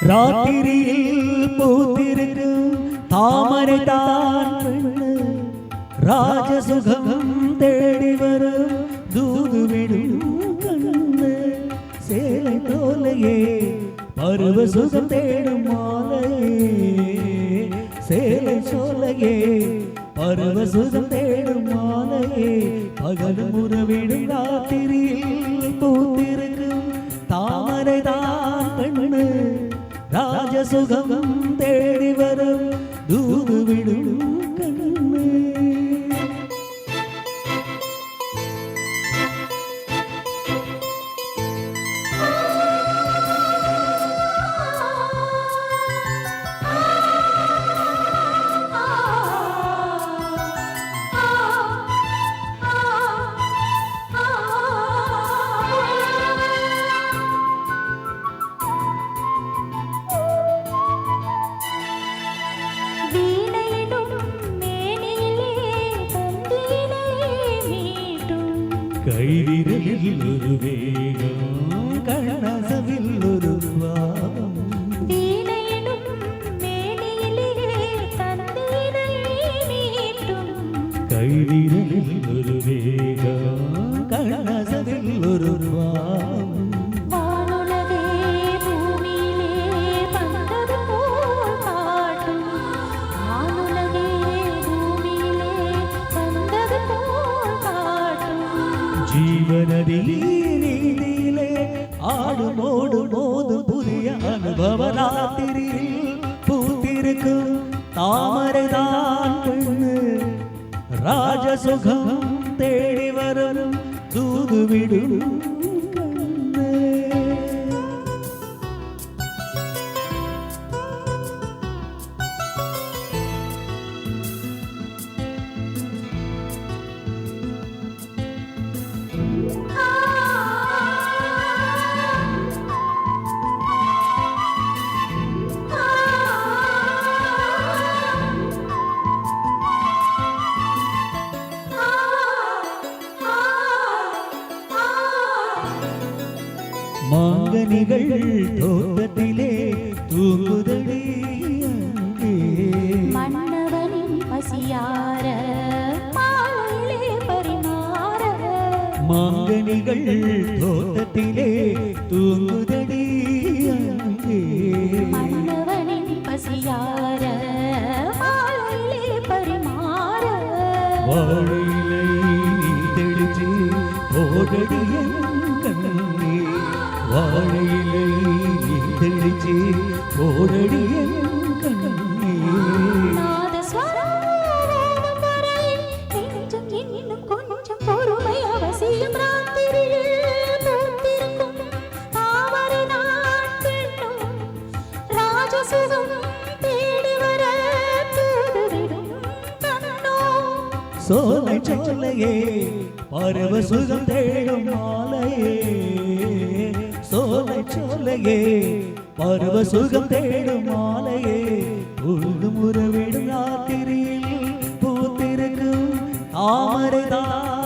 ராத்திரியில் பூத்திருக்கும் தாமரை தான் ராஜசுகம் தேடி வரும் தூதுவிடும் கண்ணு சேலை தோலையே பருவ சுகம் தேடும் மாலையே சேலை சோலையே பருவ சுகம் தேடும் மாலையே பகலும் உறவிடும் ராத்திரியில் பூத்திருக்கும் தாமரை தான் கண்ணு ராஜசுகம் தேடி வரும் தூதுவிடும் கண்ணு கைவிரலில் ஒரு வேகம் கண்ணசவில் ஒரு சுவாபம் வீணையிடும் மேனியிலே தந்தீரை மீட்டும் கைவிரலில் ஒரு வேகம் கண்ணசவில் ஒரு சுவாபம் வானுலகே பூமியிலே வந்தது போல் காட்டும் வானுலகே பூமியிலே வந்தது போல் காட்டும் ஜீவனதி நீதியிலே ஆடுமோடு மோது புதிய அனுபவ ராத்திரியில் பூத்திருக்கும் தாமரைதான் பெண்ணு ராஜசுகம் தேடி வரும் தூதுவிடும் கண்ணு மாங்கனிகள் தோட்டத்திலே தூங்குதடி மன்னவனின் பசியார மாலையிலே பரிமாற மாங்கனிகள் தோட்டத்திலே தூங்குதடி மன்னவனின் பசியார மாலையிலே பரிமாற வாழையிலை தெளிச்சு போடடி கண்ணே வாழையிலை தெளிச்சு போடடி கண்ணே நாதஸ்வரம் வேணும் வரை நெஞ்சம் இன்னும் கொஞ்சம் பொறுமை அவசியம் ராத்திரியில் பூத்திருக்கும் தாமரை நான் பெண்ணும் ராஜசுகம் தேடி வர தூதுவிடும் கண்ணோ சோலை சோலையே பருவ சுகம் தேடும் மாலையே சோலை சோலையே பருவ சுகம் தேடும் மாலையே உள்ளும் உறவிடும் ராத்திரியில் பூத்திருக்கும் தாமரைதான்